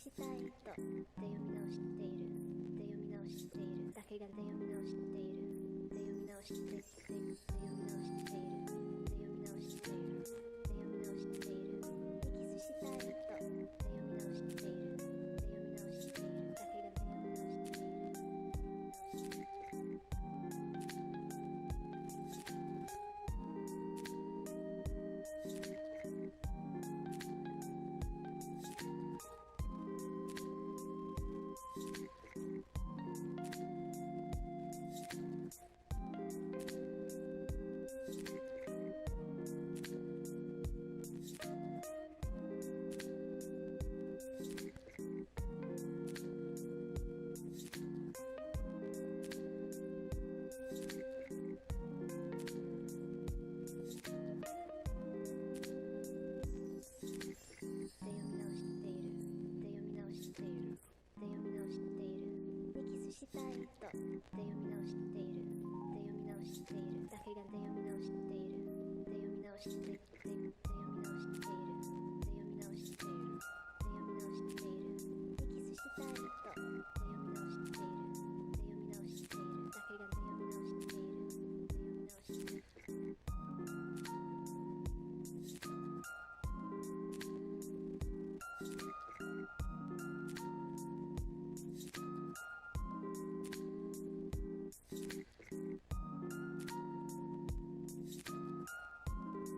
したい人で読み直しているで読み直しているだけがで読み直しているで読み直してで読み直しているで読み直しているで読み直しているエキスしたい人で読み直しているで読み直しているだけがで読み直しているしたい人で読み直しているで読み直しているだけがで読み直しているで読み直してで読み直しているで読み直しているで読み直しているエキスしたい人で読み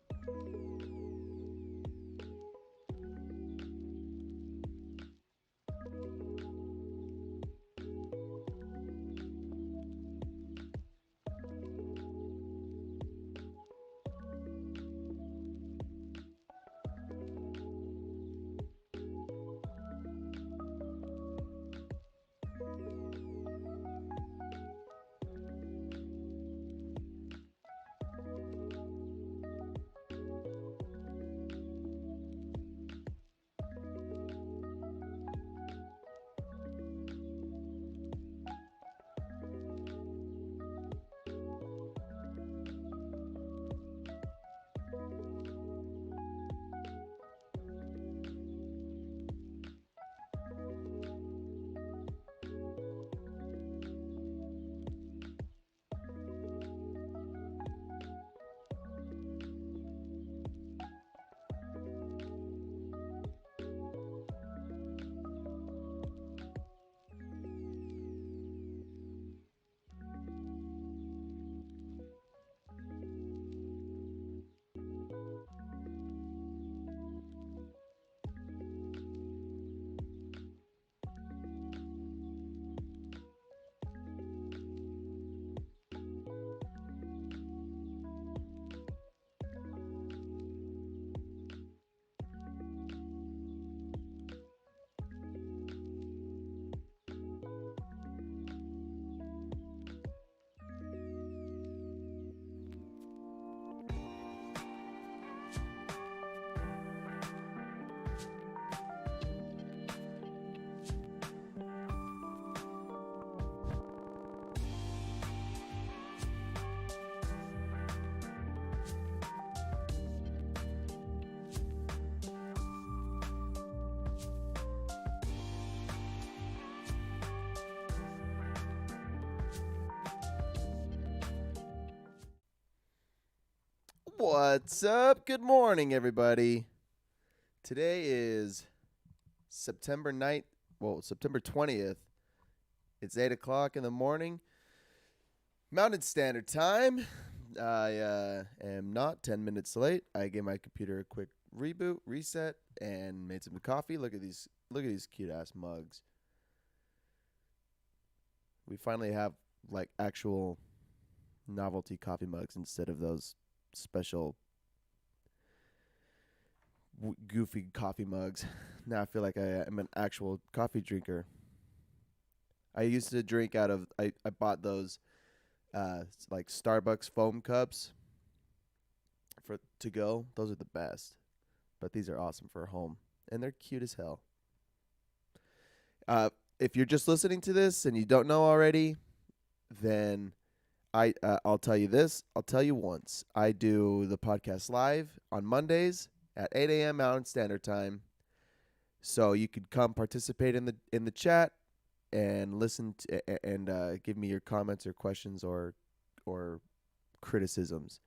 直しているで読み直しているだけがで読み直しているで読み直しているWhat's up? Good morning, everybody. Today is September 20th. It's 8 o'clock in the morning, Mountain Standard Time. I am not 10 minutes late. I gave my computer a quick reboot, reset, and made some coffee. Look at these cute-ass mugs. We finally have, like, actual novelty coffee mugs instead of those special goofy coffee mugs. Now I feel like I am an actual coffee drinker. I used to drink out of I bought those like Starbucks foam cups for to go. Those are the best. But these are awesome for home, and they're cute as hell. Uh, if you're just listening to this and you don't know already, then I'll tell you this. I'll tell you once. I do the podcast live on Mondays at 8 a.m. Mountain Standard Time, so you could come participate in the chat and listen and give me your comments or questions or criticisms.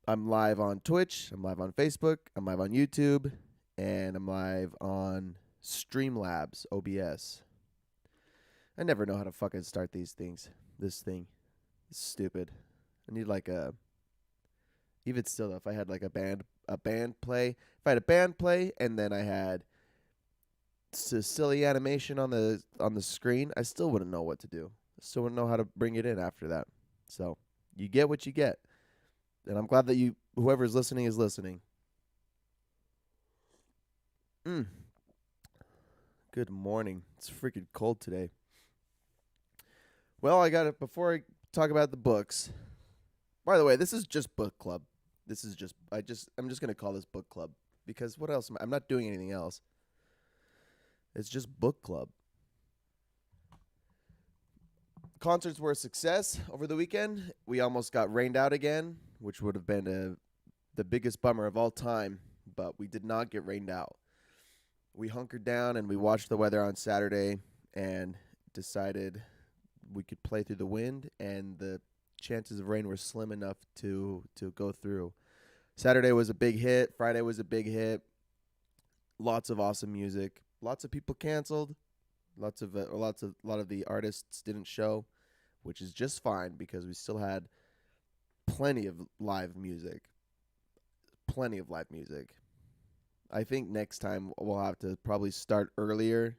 I'm live on Twitch, I'm live on Facebook, I'm live on YouTube, and I'm live on Streamlabs OBS. I never know how to fucking start these things. This thing. It's stupid. I need like even still though, if I had like a band play, if I had a band play and then I had silly animation on the screen, I still wouldn't know what to do. I still wouldn't know how to bring it in after that. So, you get what you get. And I'm glad that whoever's listening is listening. Good morning. It's freaking cold today. Well, I got it before I talk about the books. By the way, this is just book club. I'm just going to call this book club because what else I'm not doing anything else. It's just book club. Concerts were a success over the weekend. We almost got rained out again, which would have been the biggest bummer of all time, but we did not get rained out. We hunkered down and we watched the weather on Saturday and decided we could play through the wind, and the chances of rain were slim enough to go through. Saturday was a big hit. Friday was a big hit. Lots of awesome music. Lots of people canceled. A lot of the artists didn't show, which is just fine because we still had plenty of live music. I think next time we'll have to probably start earlier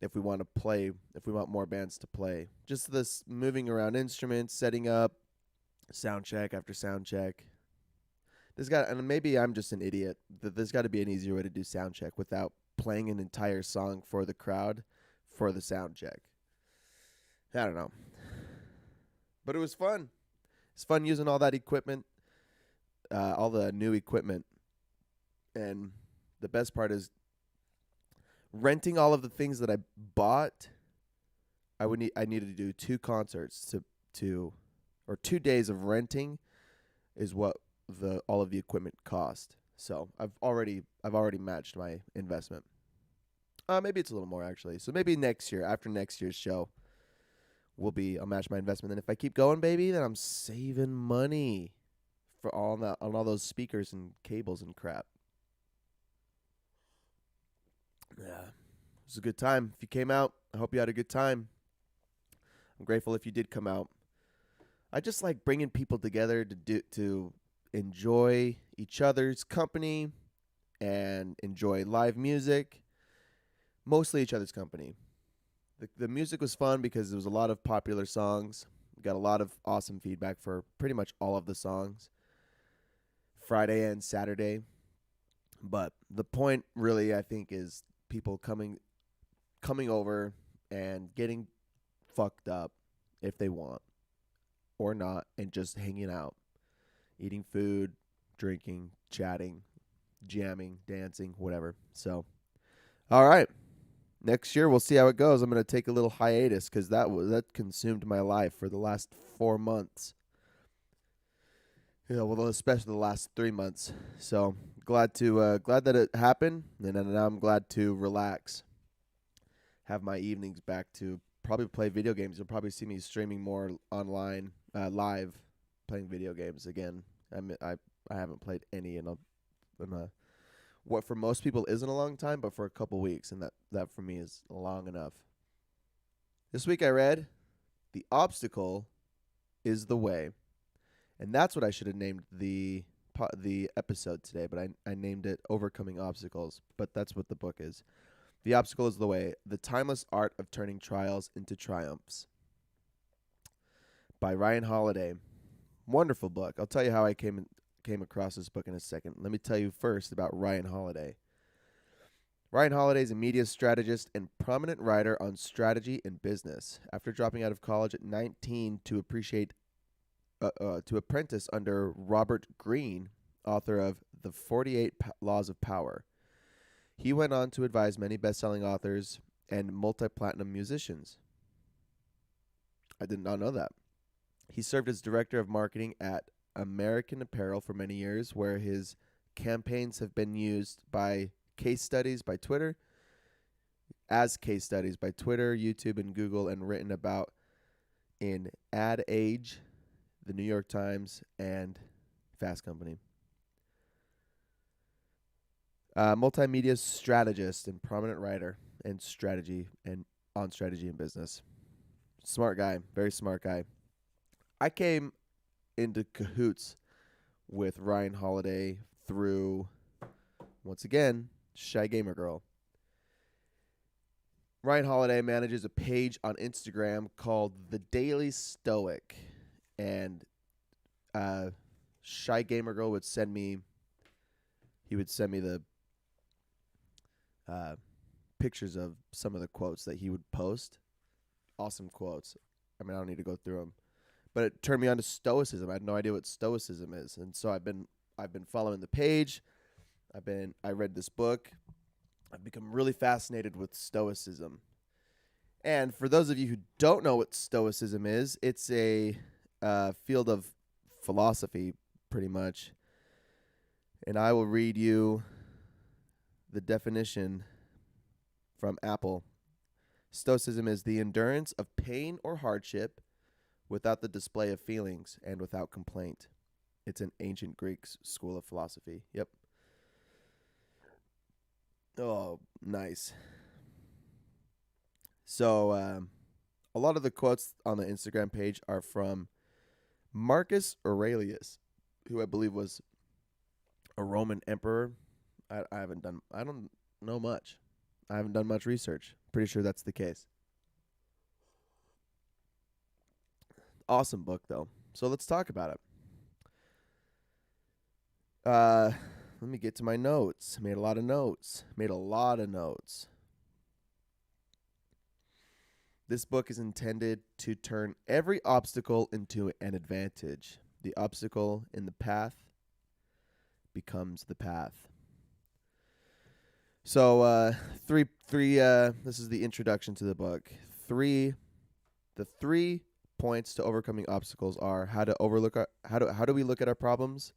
if we want more bands to play. Just this moving around instruments, setting up, sound check after sound check. And maybe I'm just an idiot. There's got to be an easier way to do sound check without playing an entire song for the crowd for the sound check. I don't know. But it was fun. It's fun using all that equipment, all the new equipment. And the best part is renting all of the things that I bought. I needed to do 2 concerts or 2 days of renting is what all of the equipment cost. So I've already matched my investment. Maybe it's a little more actually. So maybe next year, after next year's show, I'll match my investment. And if I keep going, baby, then I'm saving money for on all those speakers and cables and crap. Yeah, it was a good time. If you came out, I hope you had a good time. I'm grateful if you did come out. I just like bringing people together to enjoy each other's company and enjoy live music. Mostly each other's company. The music was fun because there was a lot of popular songs. We got a lot of awesome feedback for pretty much all of the songs. Friday and Saturday. But the point really, I think, is people coming over and getting fucked up if they want or not, and just hanging out, eating food, drinking, chatting, jamming, dancing, whatever. So, all right. Next year, we'll see how it goes. I'm going to take a little hiatus because that consumed my life for the last 4 months. Well, especially the last 3 months. So glad that it happened, and now I'm glad to relax. Have my evenings back to probably play video games. You'll probably see me streaming more online, live, playing video games again. I haven't played any in what for most people isn't a long time, but for a couple weeks, and that for me is long enough. This week I read, "The obstacle is the way," and that's what I should have named the episode today, but I named it "Overcoming Obstacles," but that's what the book is. "The Obstacle is the Way: The Timeless Art of Turning Trials into Triumphs," by Ryan Holiday. Wonderful book. I'll tell you how I came across this book in a second. Let me tell you first about Ryan Holiday. Ryan Holiday is a media strategist and prominent writer on strategy and business. After dropping out of college at 19 to apprentice under Robert Greene, author of The 48 Laws of Power, he went on to advise many best-selling authors and multi-platinum musicians. I did not know that. He served as director of marketing at American Apparel for many years, where his campaigns have been used by case studies by Twitter, YouTube, and Google, and written about in Ad Age, the New York Times, and Fast Company. Multimedia strategist and prominent writer and strategy and business. Smart guy, very smart guy. I came into cahoots with Ryan Holiday through, once again, Shy Gamer Girl. Ryan Holiday manages a page on Instagram called The Daily Stoic, and Shy Gamer Girl would send me the pictures of some of the quotes that he would post. Awesome quotes. I mean, I don't need to go through them, but it turned me on to Stoicism. I had no idea what Stoicism is, and so I've been following the page. I read this book. I've become really fascinated with Stoicism. And for those of you who don't know what Stoicism is, it's a field of philosophy, pretty much. And I will read you the definition from Apple. Stoicism is the endurance of pain or hardship without the display of feelings and without complaint. It's an ancient Greek school of philosophy. Yep. Oh, nice. So, a lot of the quotes on the Instagram page are from Marcus Aurelius, who I believe was a Roman emperor. I don't know much. I haven't done much research. Pretty sure that's the case. Awesome book, though. So let's talk about it. Let me get to my notes. Made a lot of notes. This book is intended to turn every obstacle into an advantage. The obstacle in the path becomes the path. So, this is the introduction to the book. The three points to overcoming obstacles are how do we look at our problems,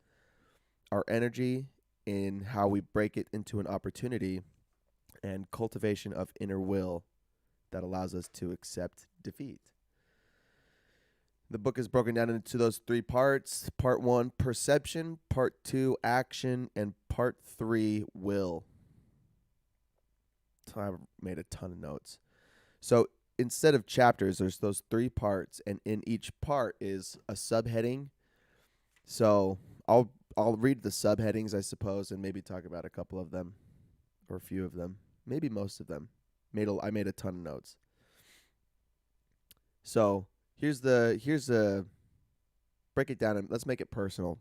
our energy in how we break it into an opportunity, and cultivation of inner will that allows us to accept defeat. The book is broken down into those three parts. Part 1, perception. Part 2, action. And Part 3, will. So I've made a ton of notes. So instead of chapters, there's those three parts, and in each part is a subheading. So I'll read the subheadings, I suppose, and maybe talk about a couple of them, or a few of them, maybe most of them. I made a ton of notes. So here's the break it down and let's make it personal.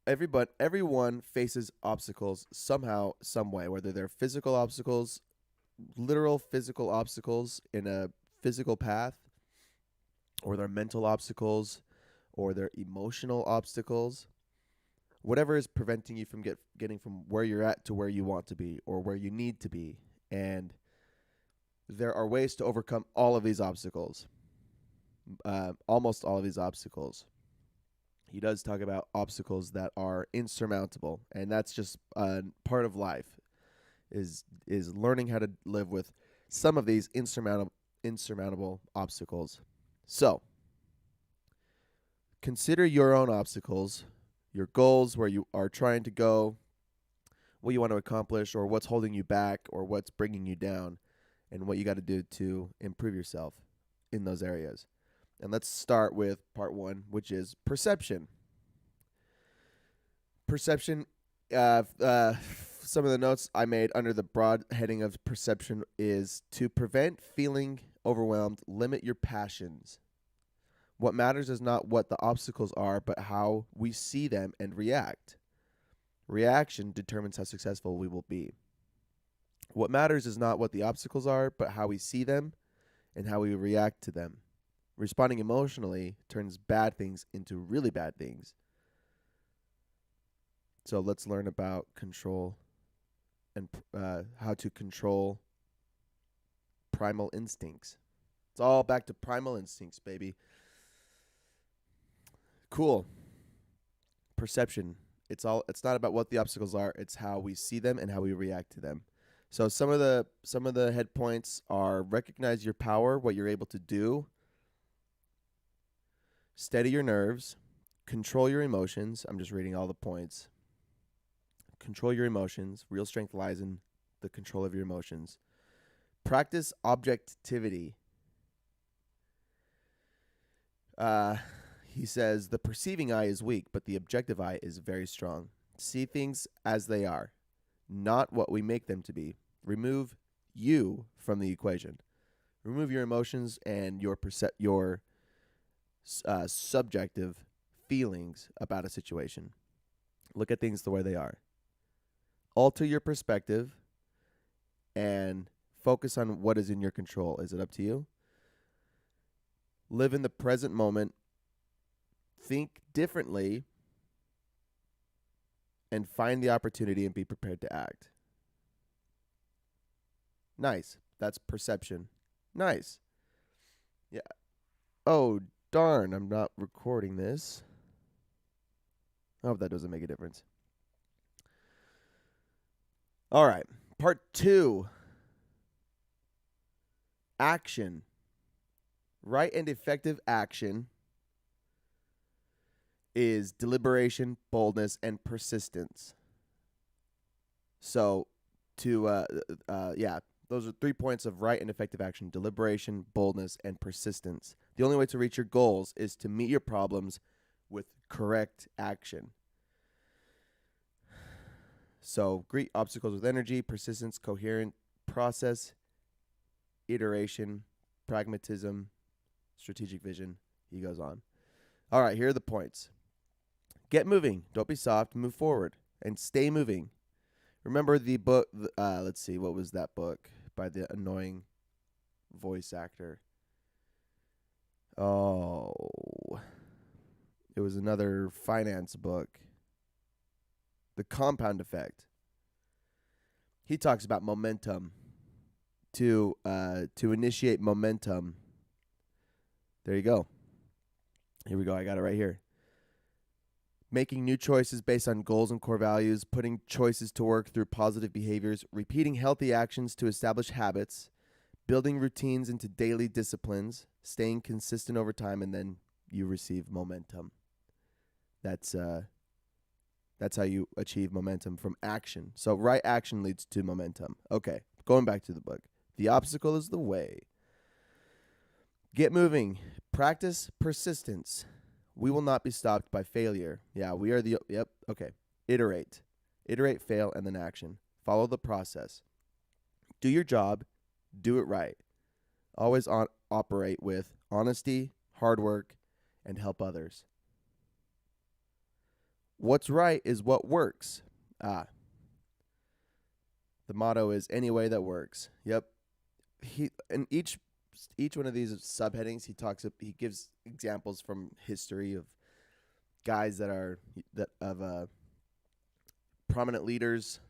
Everyone faces obstacles somehow, some way, whether they're physical obstacles, literal physical obstacles in a physical path, or they're mental obstacles, or they're emotional obstacles. Whatever is preventing you from getting from where you're at to where you want to be or where you need to be. And there are ways to overcome all of these obstacles, almost all of these obstacles. He does talk about obstacles that are insurmountable, and that's just part of life, is learning how to live with some of these insurmountable obstacles. So, consider your own obstacles, your goals, where you are trying to go, what you want to accomplish, or what's holding you back, or what's bringing you down, and what you got to do to improve yourself in those areas. And let's start with part 1, which is perception. Perception, some of the notes I made under the broad heading of perception is to prevent feeling overwhelmed, limit your passions. What matters is not what the obstacles are, but how we see them and react. Reaction determines how successful we will be. What matters is not what the obstacles are, but how we see them and how we react to them. Responding emotionally turns bad things into really bad things. So let's learn about control and how to control primal instincts. It's all back to primal instincts, baby. Cool. Perception. It's not about what the obstacles are, it's how we see them and how we react to them. So some of the head points are: recognize your power, what you're able to do, steady your nerves, control your emotions. I'm just reading all the points. Control your emotions. Real strength lies in the control of your emotions. Practice objectivity. He says the perceiving eye is weak, but the objective eye is very strong. See things as they are, not what we make them to be. Remove you from the equation. Remove your emotions and your subjective feelings about a situation. Look at things the way they are. Alter your perspective and focus on what is in your control. Is it up to you? Live in the present moment. Think differently and find the opportunity and be prepared to act. Nice. That's perception. Nice. Yeah. Oh, darn. I'm not recording this. I hope that doesn't make a difference. All right. Part 2. Action. Right and effective action is deliberation, boldness, and persistence. So, those are 3 points of right and effective action: deliberation, boldness, and persistence. The only way to reach your goals is to meet your problems with correct action. So, greet obstacles with energy, persistence, coherent process, iteration, pragmatism, strategic vision. He goes on. All right, here are the points. Get moving. Don't be soft. Move forward and stay moving. Remember the book. Let's see. What was that book by the annoying voice actor? Oh, it was another finance book. The Compound Effect. He talks about momentum. To initiate momentum. There you go. Here we go. I got it right here. Making new choices based on goals and core values, putting choices to work through positive behaviors, repeating healthy actions to establish habits, building routines into daily disciplines, staying consistent over time, and then you receive momentum. That's how you achieve momentum from action. So right action leads to momentum. Okay, going back to the book. The obstacle is the way. Get moving. Practice persistence. We will not be stopped by failure. Yeah, we are okay. Iterate, fail, and then action. Follow the process. Do your job. Do it right. Always operate with honesty, hard work, and help others. What's right is what works. The motto is any way that works. Yep. In each one of these subheadings, he gives examples from history of guys that prominent leaders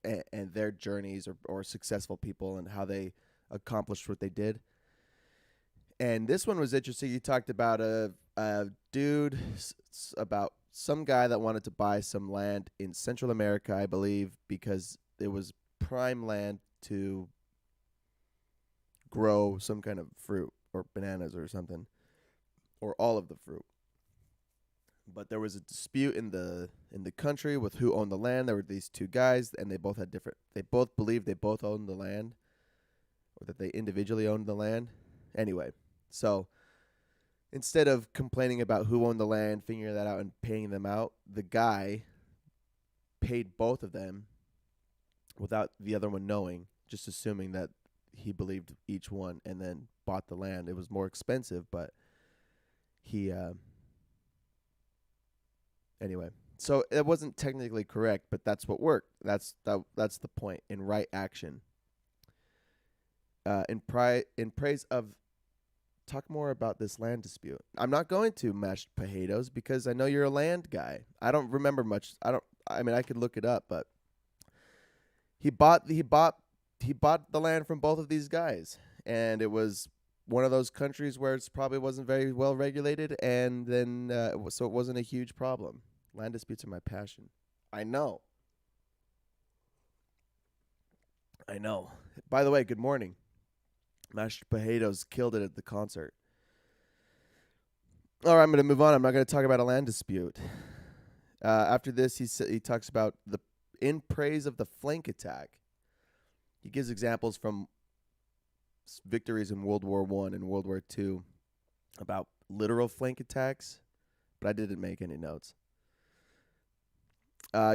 and their journeys or successful people and how they accomplished what they did. And this one was interesting. He talked about a dude, about some guy that wanted to buy some land in Central America, I believe, because it was prime land to grow some kind of fruit or bananas or something, or all of the fruit. But there was a dispute in the country with who owned the land. There were these two guys, and they both believed they both owned the land, or that they individually owned the land. Anyway, so instead of complaining about who owned the land, figuring that out and paying them out, the guy paid both of them without the other one knowing, just assuming that he believed each one, and then bought the land. It was more expensive, but he anyway. So it wasn't technically correct, but that's what worked. That's the point in right action. In praise of, talk more about this land dispute. I'm not going to mashed potatoes because I know you're a land guy. I don't remember much. I mean, I could look it up, but he bought the land from both of these guys, and it was one of those countries where it's probably wasn't very well regulated, and then so it wasn't a huge problem. Land disputes are my passion. I know. I know. By the way, good morning. Mashed potatoes killed it at the concert. All right, I'm going to move on. I'm not going to talk about a land dispute. After this, he talks about in praise of the flank attack. He gives examples from victories in World War I and World War II about literal flank attacks, but I didn't make any notes.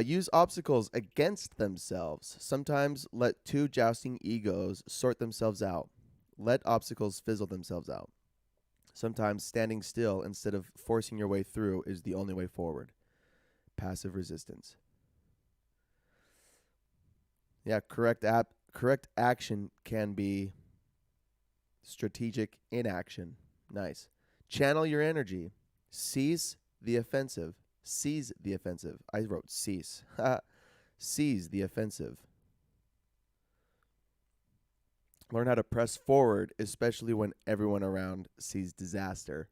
Use obstacles against themselves. Sometimes let two jousting egos sort themselves out. Let obstacles fizzle themselves out. Sometimes standing still instead of forcing your way through is the only way forward. Passive resistance. Yeah, correct action can be strategic inaction. Nice. Channel your energy. Seize the offensive. Seize the offensive. I wrote cease. Seize the offensive. Learn how to press forward, especially when everyone around sees disaster.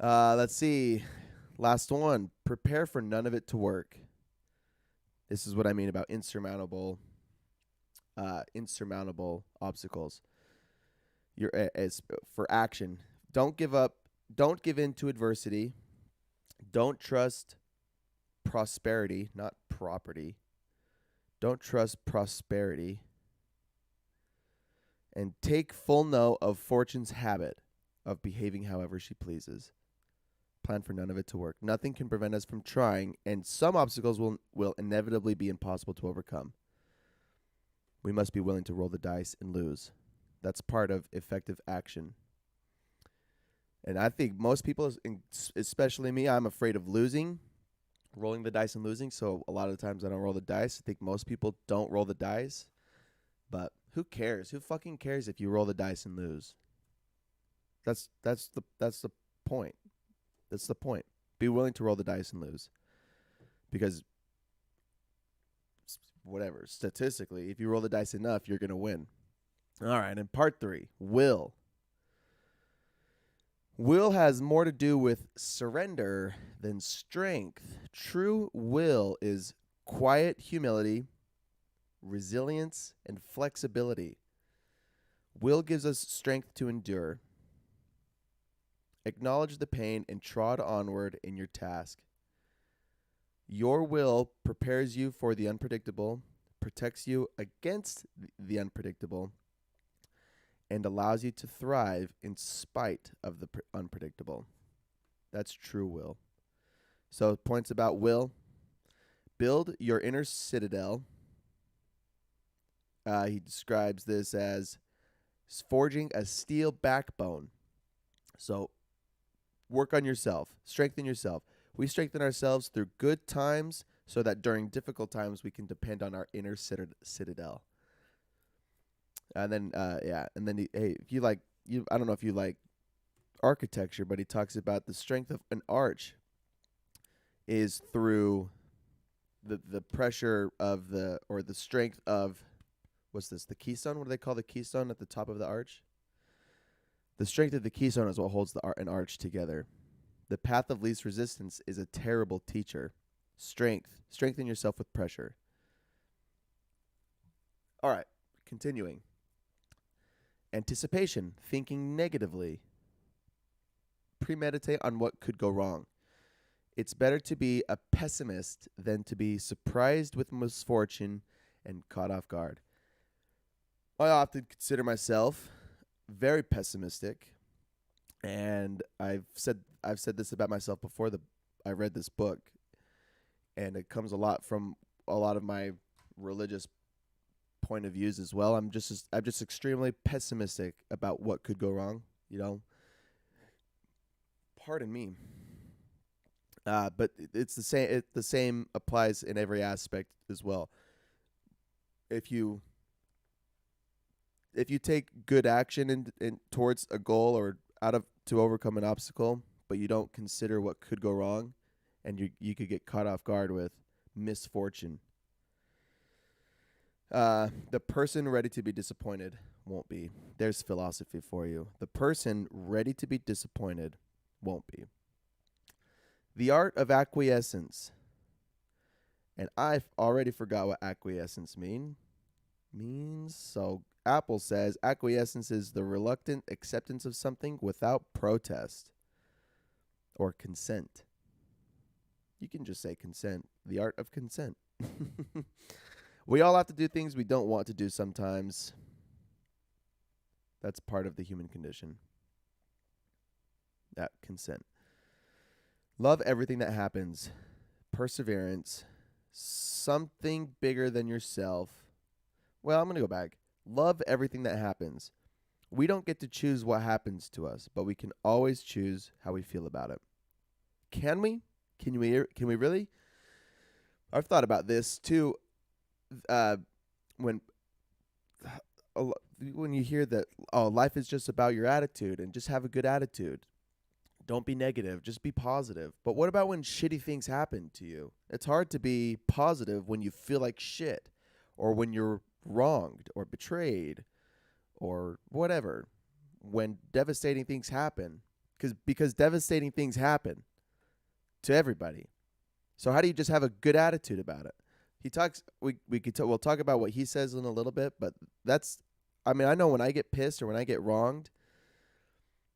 Let's see. Last one. Prepare for none of it to work. This is what I mean about insurmountable obstacles. As for action, don't give up. Don't give in to adversity. Don't trust prosperity, not property. Don't trust prosperity. And take full note of fortune's habit of behaving however she pleases. Plan for none of it to work. Nothing can prevent us from trying, and some obstacles will inevitably be impossible to overcome. We must be willing to roll the dice and lose. That's part of effective action. And I think most people, especially me, I'm afraid of losing, rolling the dice and losing. So a lot of the times I don't roll the dice. I think most people don't roll the dice. But who cares? Who fucking cares if you roll the dice and lose? That's the point. That's the point. Be willing to roll the dice and lose. Because whatever, statistically, if you roll the dice enough, you're going to win. All right, and part 3, will. Will has more to do with surrender than strength. True will is quiet humility, resilience, and flexibility. Will gives us strength to endure. Acknowledge the pain and trod onward in your task. Your will prepares you for the unpredictable, protects you against the unpredictable, and allows you to thrive in spite of the unpredictable. That's true will. So points about will. Build your inner citadel. He describes this as forging a steel backbone. So work on yourself. Strengthen yourself. We strengthen ourselves through good times so that during difficult times we can depend on our inner citadel. And then, if you like, I don't know if you like architecture, but he talks about the strength of an arch is through the pressure of the strength of, what's this, the keystone? What do they call the keystone at the top of the arch? The strength of the keystone is what holds an arch together. The path of least resistance is a terrible teacher. Strengthen yourself with pressure. All right, continuing. Anticipation, thinking negatively. Premeditate on what could go wrong. It's better to be a pessimist than to be surprised with misfortune and caught off guard. I often consider myself very pessimistic, and I've said this about myself before I read this book, and it comes a lot from a lot of my religious point of views as well. I'm just extremely pessimistic about what could go wrong. Pardon me. But it's the same. The same applies in every aspect as well. If you take good action in towards a goal or to overcome an obstacle, but you don't consider what could go wrong, and you could get caught off guard with misfortune. The person ready to be disappointed won't be. There's philosophy for you. The person ready to be disappointed won't be. The art of acquiescence. And I've already forgot what acquiescence means. So Apple says acquiescence is the reluctant acceptance of something without protest or consent. You can just say consent. The art of consent. We all have to do things we don't want to do sometimes. That's part of the human condition. That consent. Love everything that happens. Perseverance. Something bigger than yourself. Well, I'm going to go back. Love everything that happens. We don't get to choose what happens to us, but we can always choose how we feel about it. Can we? Can we really? I've thought about this too. When you hear that, life is just about your attitude, and just have a good attitude. Don't be negative. Just be positive. But what about when shitty things happen to you? It's hard to be positive when you feel like shit, or when you're wronged or betrayed or whatever. When devastating things happen, because devastating things happen to everybody. So how do you just have a good attitude about it? He talks. We'll talk about what he says in a little bit, but I know when I get pissed or when I get wronged,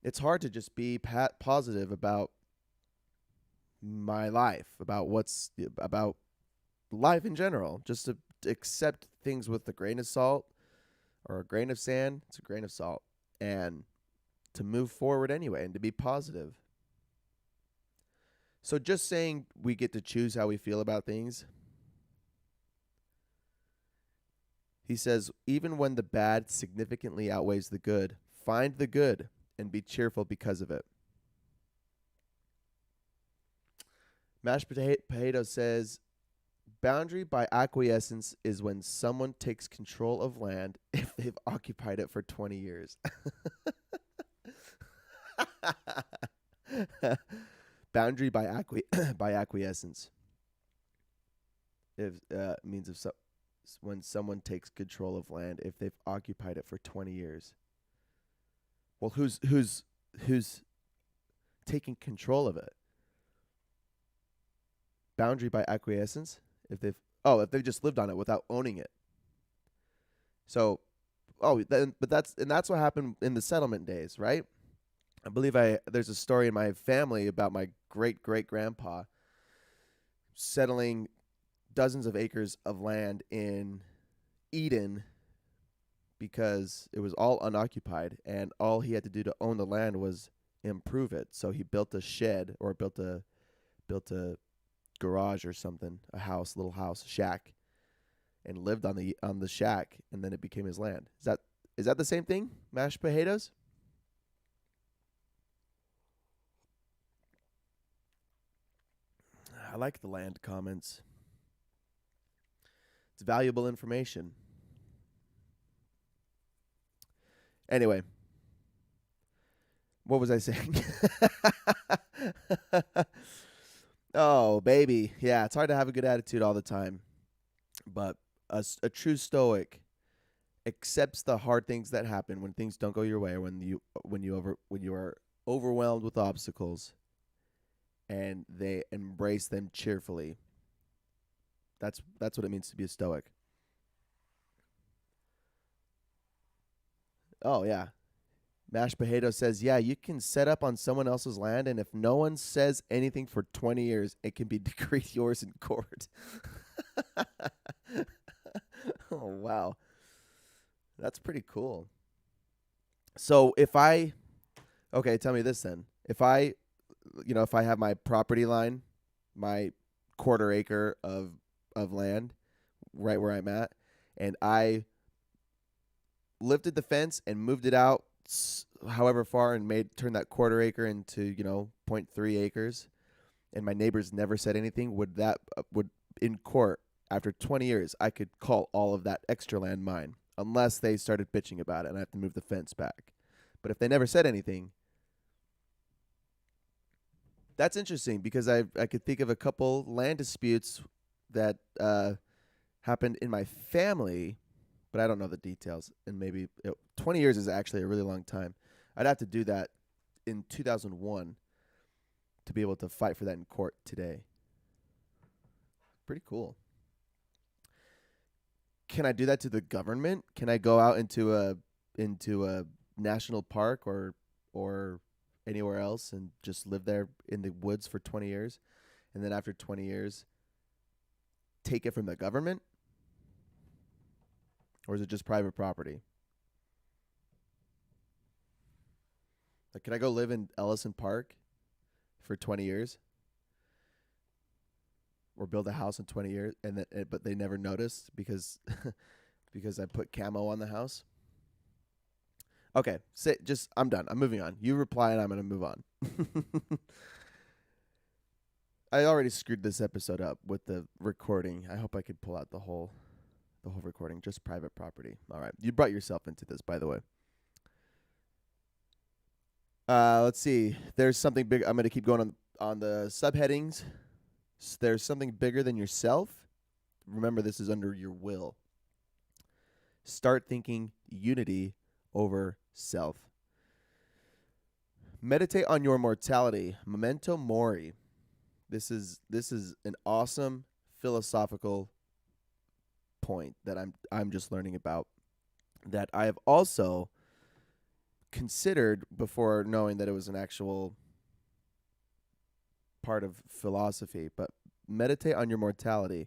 it's hard to just be positive about my life, about life in general. Just to accept things with a grain of salt or a grain of sand. It's a grain of salt, and to move forward anyway, and to be positive. So just saying we get to choose how we feel about things. He says, even when the bad significantly outweighs the good, find the good and be cheerful because of it. Mashed Potato says, boundary by acquiescence is when someone takes control of land if they've occupied it for 20 years. Boundary by acquiescence. Means when someone takes control of land if they've occupied it for 20 years. Well, who's taking control of it? Boundary by acquiescence if they've just lived on it without owning it. So, that's what happened in the settlement days, right? I believe there's a story in my family about my great-great-grandpa settling dozens of acres of land in Eden because it was all unoccupied, and all he had to do to own the land was improve it. So he built a shed or built a garage or something, little house, shack, and lived on the shack, and then it became his land. Is that the same thing? Mashed potatoes? I like the land comments. It's valuable information. Anyway, what was I saying? Oh, baby. Yeah, it's hard to have a good attitude all the time. But a true stoic accepts the hard things that happen when things don't go your way, or when you are overwhelmed with obstacles, and they embrace them cheerfully. That's what it means to be a stoic. Oh, yeah. Mashed Potato says, yeah, you can set up on someone else's land, and if no one says anything for 20 years, it can be decreed yours in court. Oh, wow. That's pretty cool. So okay, tell me this then. If I have my property line, my quarter acre of land, right where I'm at, and I lifted the fence and moved it out however far and turned that quarter acre into, you know, 0.3 acres, and my neighbors never said anything, would in court after 20 years I could call all of that extra land mine unless they started bitching about it and I have to move the fence back. But if they never said anything, that's interesting because I could think of a couple land disputes that happened in my family, but I don't know the details. And 20 years is actually a really long time. I'd have to do that in 2001 to be able to fight for that in court today. Pretty cool. Can I do that to the government? Can I go out into a national park or anywhere else and just live there in the woods for 20 years, and then after 20 years take it from the government? Or is it just private property? Like, can I go live in Ellison Park for 20 years? Or build a house in 20 years but they never noticed because because I put camo on the house? Okay, I'm done. I'm moving on. You reply and I'm going to move on. I already screwed this episode up with the recording. I hope I could pull out the whole recording, just private property. All right. You brought yourself into this, by the way. Let's see. There's something big. I'm going to keep going on the subheadings. There's something bigger than yourself. Remember, this is under your will. Start thinking unity over self. Meditate on your mortality. Memento mori. This is an awesome philosophical point that I'm just learning about, that I have also considered before knowing that it was an actual part of philosophy. But meditate on your mortality.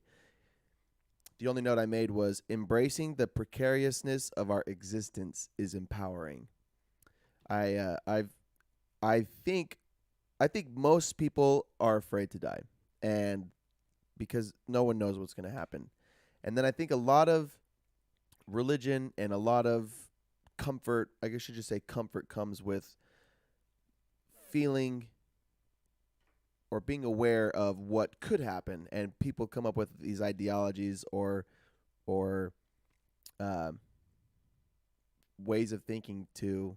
The only note I made was embracing the precariousness of our existence is empowering. I think most people are afraid to die, and because no one knows what's going to happen. And then I think a lot of religion and a lot of comfort, I guess I should just say comfort, comes with feeling or being aware of what could happen, and people come up with these ideologies or ways of thinking to,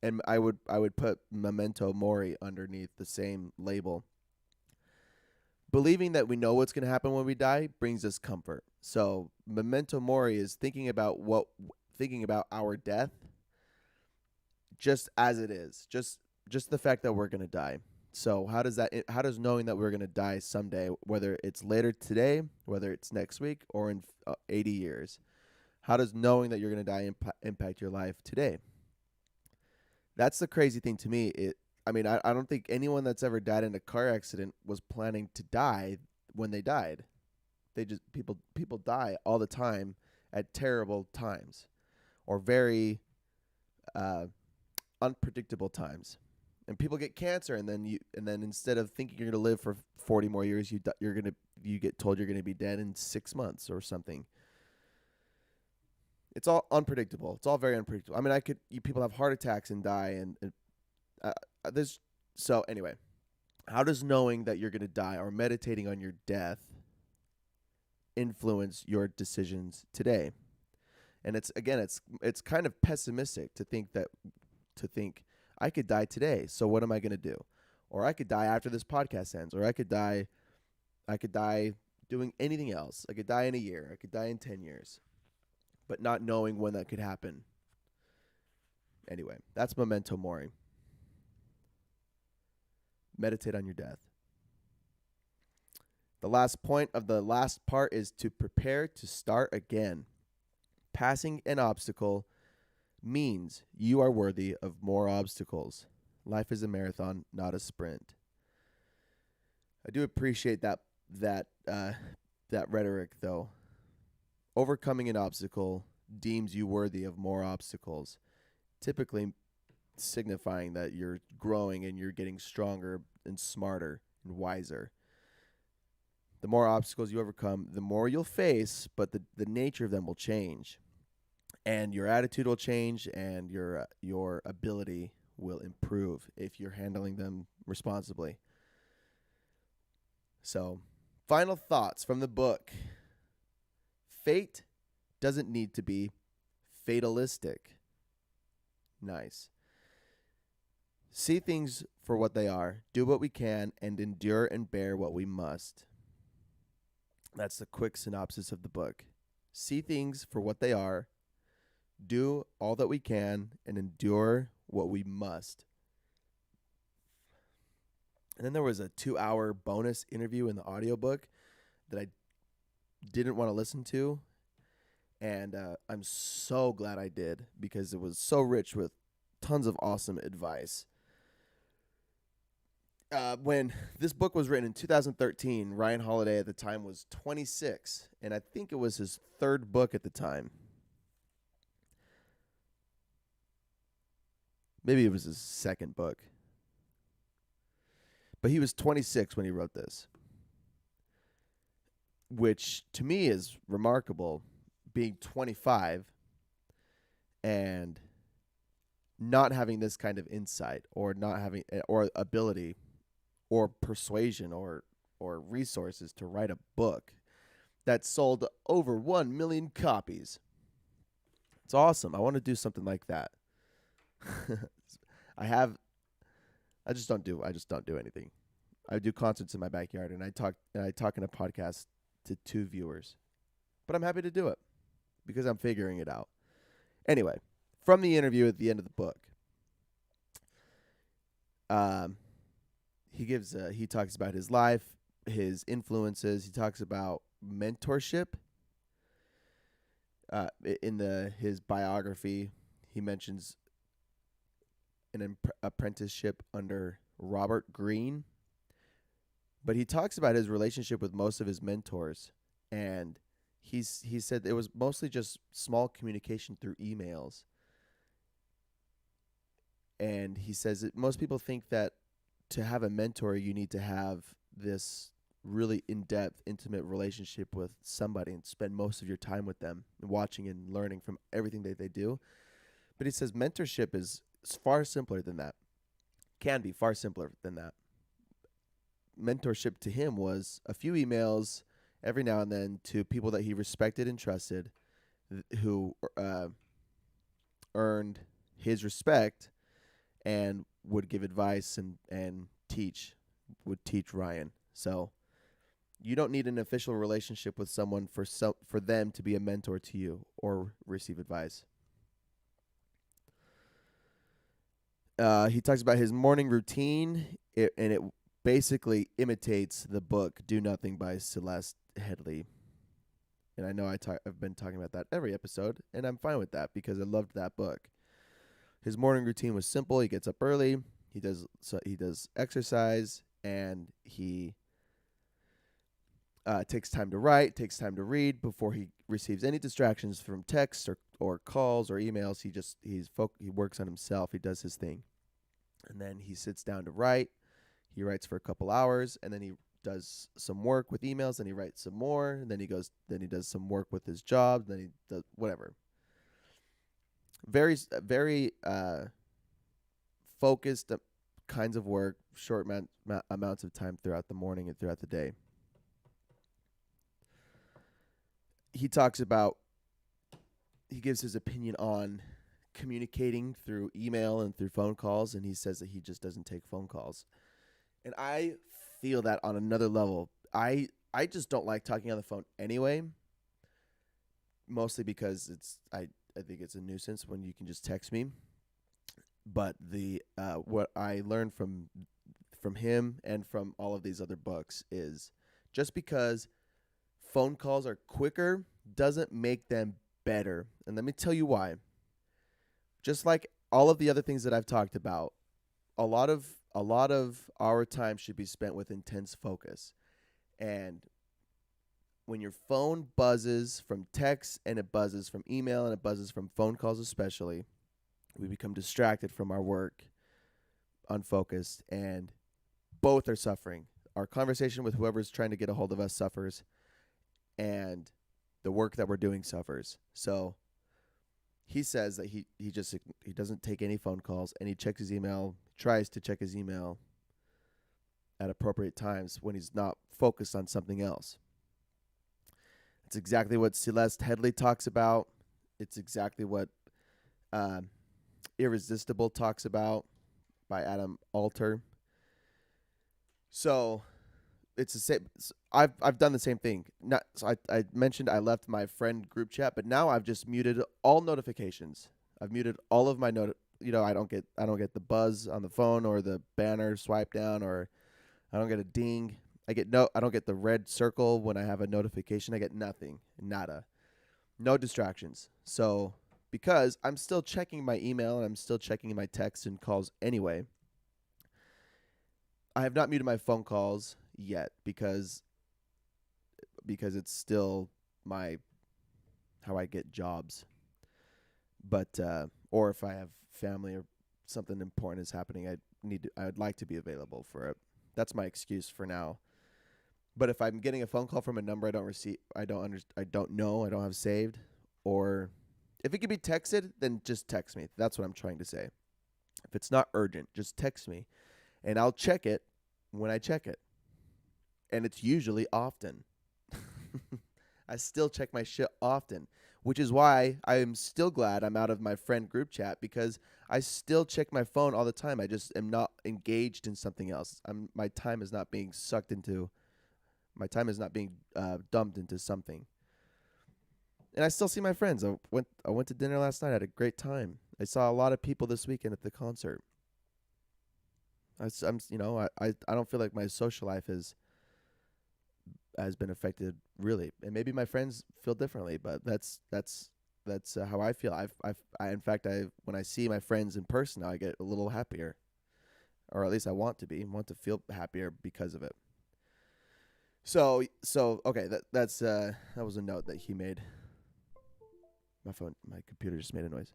and I would put memento mori underneath the same label. Believing that we know what's going to happen when we die brings us comfort. So memento mori is thinking about our death just as it is, just the fact that we're going to die. So how does knowing that we're going to die someday, whether it's later today, whether it's next week, or in 80 years, how does knowing that you're going to die impact your life today? That's the crazy thing to me. I don't think anyone that's ever died in a car accident was planning to die when they died. People die all the time at terrible times or very unpredictable times. And people get cancer, and then instead of thinking you're going to live for 40 more years, you get told you're going to be dead in 6 months or something. It's all unpredictable. It's all very unpredictable. I mean, people have heart attacks and die, so anyway, how does knowing that you're going to die or meditating on your death influence your decisions today? And it's kind of pessimistic to think I could die today, so what am I going to do? Or I could die after this podcast ends, or I could die doing anything else. I could die in a year. I could die in 10 years. But not knowing when that could happen. Anyway, that's memento mori. Meditate on your death. The last point of the last part is to prepare to start again. Passing an obstacle means you are worthy of more obstacles. Life is a marathon, not a sprint. I do appreciate that rhetoric, though. Overcoming an obstacle deems you worthy of more obstacles, typically signifying that you're growing and you're getting stronger and smarter and wiser. The more obstacles you overcome, the more you'll face, but the nature of them will change. And your attitude will change, and your ability will improve if you're handling them responsibly. So, final thoughts from the book. Fate doesn't need to be fatalistic. Nice. See things for what they are, do what we can, and endure and bear what we must. That's the quick synopsis of the book. See things for what they are, do all that we can, and endure what we must. And then there was a 2-hour bonus interview in the audiobook that I didn't want to listen to. And I'm so glad I did, because it was so rich with tons of awesome advice. When this book was written in 2013, Ryan Holiday at the time was 26, and I think it was his third book at the time. Maybe it was his second book. But he was 26 when he wrote this, which to me is remarkable, being 25 and not having this kind of insight, or not having, or ability, or persuasion, or resources to write a book that sold over 1 million copies. It's awesome. I want to do something like that. I just don't do anything. I do concerts in my backyard, and I talk in a podcast to 2 viewers. But I'm happy to do it because I'm figuring it out. Anyway, from the interview at the end of the book, he talks about his life, his influences. He talks about mentorship. In his biography, he mentions an apprenticeship under Robert Greene. But he talks about his relationship with most of his mentors, and he said it was mostly just small communication through emails. And he says that most people think that to have a mentor, you need to have this really in-depth, intimate relationship with somebody and spend most of your time with them, watching and learning from everything that they do. But he says mentorship is far simpler than that. Can be far simpler than that. Mentorship to him was a few emails every now and then to people that he respected and trusted, who earned his respect and would give advice and would teach Ryan. So you don't need an official relationship with someone for them to be a mentor to you or receive advice. He talks about his morning routine, and it basically imitates the book Do Nothing by Celeste Headlee. And I know I've been talking about that every episode, and I'm fine with that because I loved that book. His morning routine was simple. He gets up early. He does exercise, and he takes time to write, takes time to read before he receives any distractions from texts or calls or emails. He works on himself. He does his thing, and then he sits down to write. He writes for a couple hours, and then he does some work with emails, and he writes some more, and then he does some work with his job, then he does whatever. Very focused kinds of work, short amounts of time throughout the morning and throughout the day. He gives his opinion on communicating through email and through phone calls, and he says that he just doesn't take phone calls. And I feel that on another level. I just don't like talking on the phone anyway, mostly because I think it's a nuisance when you can just text me. But what I learned from him and from all of these other books is just because phone calls are quicker doesn't make them better. And let me tell you why. Just like all of the other things that I've talked about, a lot of our time should be spent with intense focus. And when your phone buzzes from text, and it buzzes from email, and it buzzes from phone calls especially, we become distracted from our work, unfocused, and both are suffering. our conversation with whoever's trying to get a hold of us suffers, and the work that we're doing suffers. So he says that he doesn't take any phone calls, and he checks his email, tries to check his email at appropriate times when he's not focused on something else. It's exactly what Celeste Headley talks about. It's exactly what Irresistible talks about by Adam Alter. So it's the same. I've done the same thing. I mentioned I left my friend group chat, but now I've just muted all notifications. I've muted all of my I don't get the buzz on the phone or the banner swipe down, or I don't get a ding. I don't get the red circle when I have a notification. I get nothing. Nada. No distractions. So because I'm still checking my email and I'm still checking my texts and calls anyway, I have not muted my phone calls yet because it's still how I get jobs. But or if I have family or something important is happening, I would like to be available for it. That's my excuse for now. But if I'm getting a phone call from a number I don't know, I don't have saved, or if it can be texted, then just text me. That's what I'm trying to say. If it's not urgent, just text me, and I'll check it when I check it. And it's usually often. I still check my shit often, which is why I'm still glad I'm out of my friend group chat, because I still check my phone all the time. I just am not engaged in something else. My time is not being dumped into something. And I still see my friends. I went to dinner last night. I had a great time. I saw a lot of people this weekend at the concert. I don't feel like my social life has been affected really, and maybe my friends feel differently, but that's how I feel. In fact, when I see my friends in person now, I get a little happier, or at least I want to feel happier because of it. So okay, that was a note that he made. My computer just made a noise.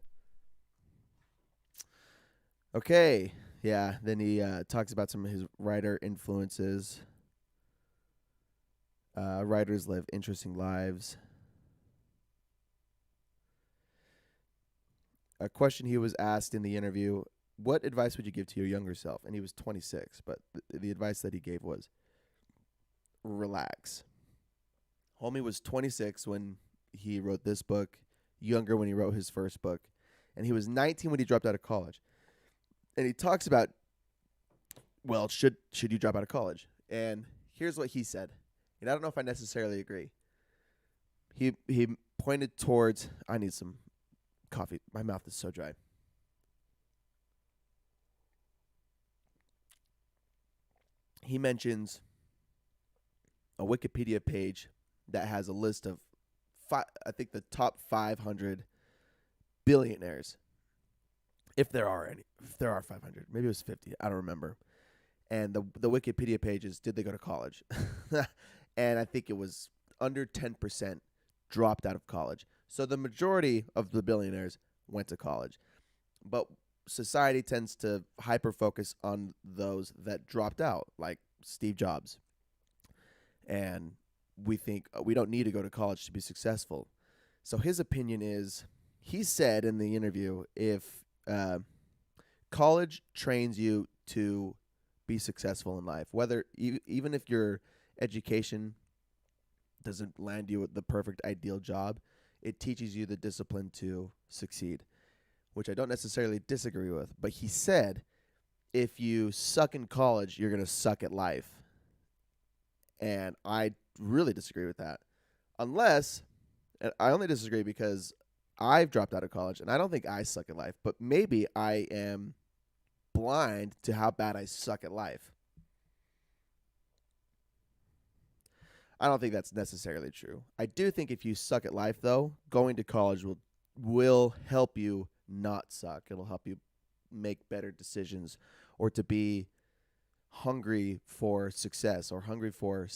Okay, yeah. Then he talks about some of his writer influences. Writers live interesting lives. A question he was asked in the interview: what advice would you give to your younger self? And he was 26, but the advice that he gave was relax. Homie was 26 when he wrote this book, younger when he wrote his first book, and he was 19 when he dropped out of college. And he talks about, well, should you drop out of college? And here's what he said. And I don't know if I necessarily agree. He pointed towards, I need some coffee. My mouth is so dry. He mentions a Wikipedia page that has a list of I think the top 500 billionaires. If there are 500, maybe it was 50. I don't remember. And the Wikipedia page is, did they go to college? And I think it was under 10% dropped out of college. So the majority of the billionaires went to college. But society tends to hyper-focus on those that dropped out, like Steve Jobs. And we think we don't need to go to college to be successful. So his opinion is, he said in the interview, if college trains you to be successful in life, whether even if your education doesn't land you with the perfect ideal job, it teaches you the discipline to succeed, which I don't necessarily disagree with. But he said, if you suck in college, you're going to suck at life. And I really disagree with that. Unless, and I only disagree because I've dropped out of college, and I don't think I suck at life, but maybe I am blind to how bad I suck at life. I don't think that's necessarily true. I do think if you suck at life, though, going to college will help you not suck. It'll help you make better decisions, or to be hungry for success, or hungry for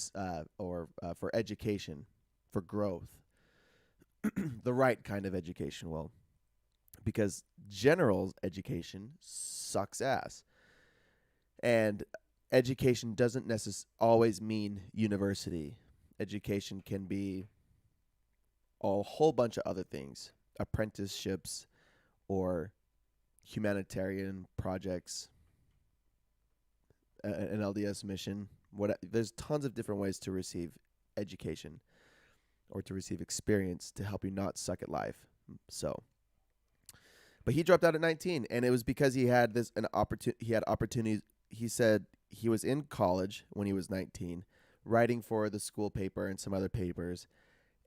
education, for growth. The right kind of education will, because general education sucks ass. And education doesn't always mean university. Education can be a whole bunch of other things, apprenticeships or humanitarian projects, an LDS mission. There's tons of different ways to receive education or to receive experience to help you not suck at life. So, but he dropped out at 19, and it was because he had opportunities. He said he was in college when he was 19, writing for the school paper and some other papers,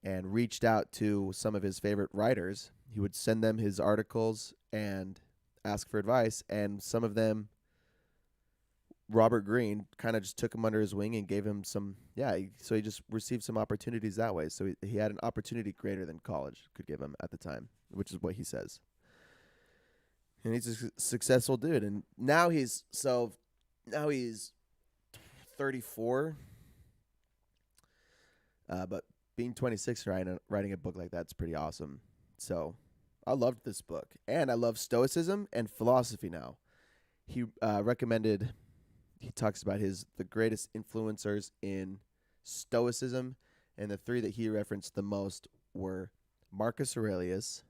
and reached out to some of his favorite writers. He would send them his articles and ask for advice, and some of them, Robert Greene, kind of just took him under his wing and gave him some, so he just received some opportunities that way. So he had an opportunity greater than college could give him at the time, which is what he says. And he's a successful dude, and now he's 34, but being 26 and writing a book like that's pretty awesome. So I loved this book, and I love Stoicism and philosophy now. He he talks about the greatest influencers in Stoicism, and the three that he referenced the most were Marcus Aurelius,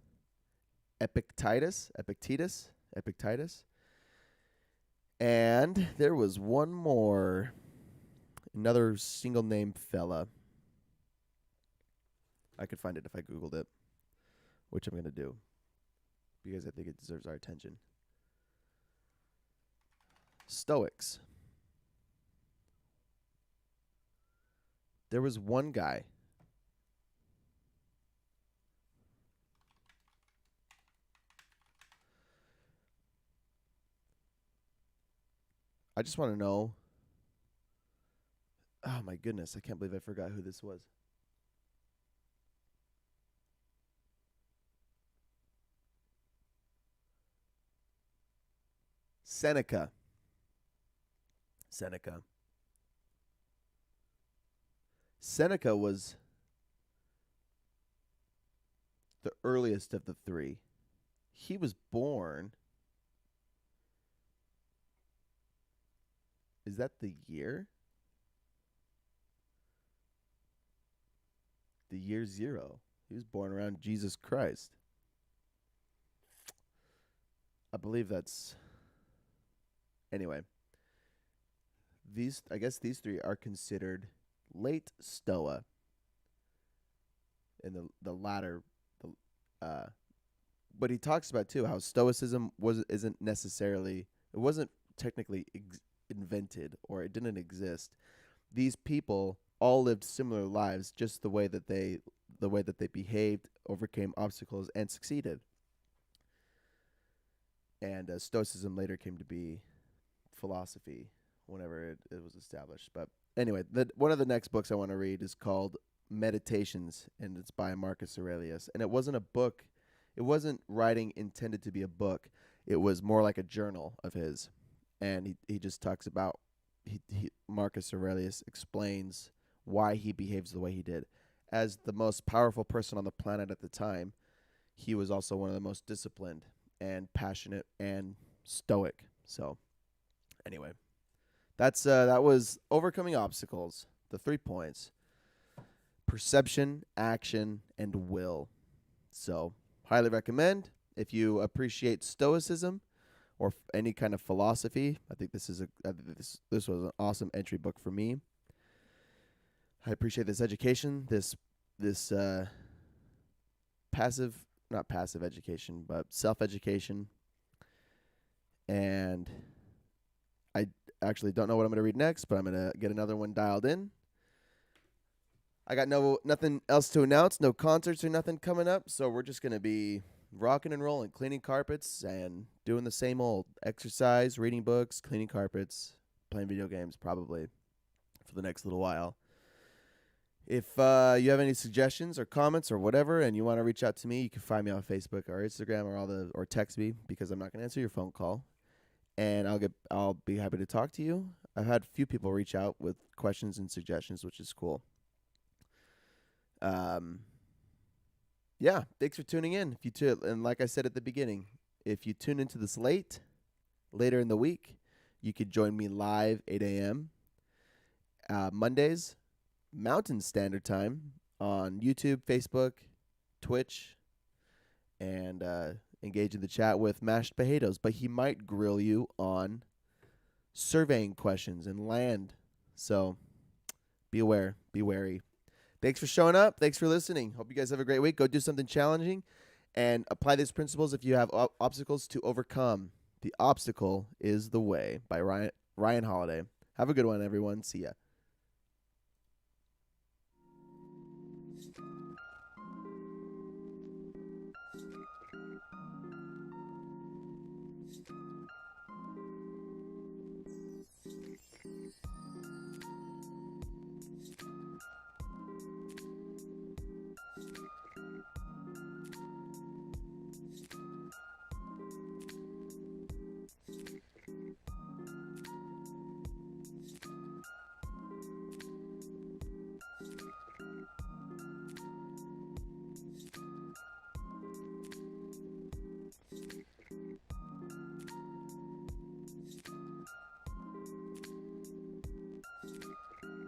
Epictetus, and there was one more, another single name fella. I could find it if I Googled it, which I'm going to do because I think it deserves our attention. Stoics. There was one guy. I just want to know. Oh my goodness, I can't believe I forgot who this was. Seneca. Seneca was the earliest of the three. He was born. Is that the year? The year 0. He was born around Jesus Christ. I believe that's... Anyway. I guess these three are considered late Stoa. And the latter... but he talks about, too, how Stoicism isn't necessarily... It wasn't technically invented, or it didn't exist. These people all lived similar lives, just the way that they behaved, overcame obstacles, and succeeded. And Stoicism later came to be philosophy whenever it was established. But anyway, one of the next books I want to read is called Meditations, and it's by Marcus Aurelius. And it wasn't a book. It wasn't writing intended to be a book. It was more like a journal of his. And he just talks about, Marcus Aurelius explains why he behaves the way he did. As the most powerful person on the planet at the time, he was also one of the most disciplined and passionate and stoic. So, anyway, that was Overcoming Obstacles, the 3 points: perception, action, and will. So, highly recommend. If you appreciate Stoicism or any kind of philosophy, I think this was an awesome entry book for me. I appreciate this education, this not passive education, but self-education. And I actually don't know what I'm going to read next, but I'm going to get another one dialed in. I got nothing else to announce, no concerts or nothing coming up, so we're just going to be rocking and rolling, cleaning carpets and doing the same old exercise, reading books, cleaning carpets, playing video games probably for the next little while. If you have any suggestions or comments or whatever, and you want to reach out to me, you can find me on Facebook or Instagram or text me, because I'm not going to answer your phone call, and I'll be happy to talk to you. I've had a few people reach out with questions and suggestions, which is cool. Yeah, thanks for tuning in. And like I said at the beginning, if you tune into this later in the week, You could join me live 8 a.m. Mondays, Mountain Standard Time on YouTube, Facebook, Twitch, and engage in the chat with Mashed Potatoes. But he might grill you on surveying questions and land. So be aware, be wary. Thanks for showing up. Thanks for listening. Hope you guys have a great week. Go do something challenging and apply these principles if you have obstacles to overcome. The obstacle is the way by Ryan Holiday. Have a good one, everyone. See ya.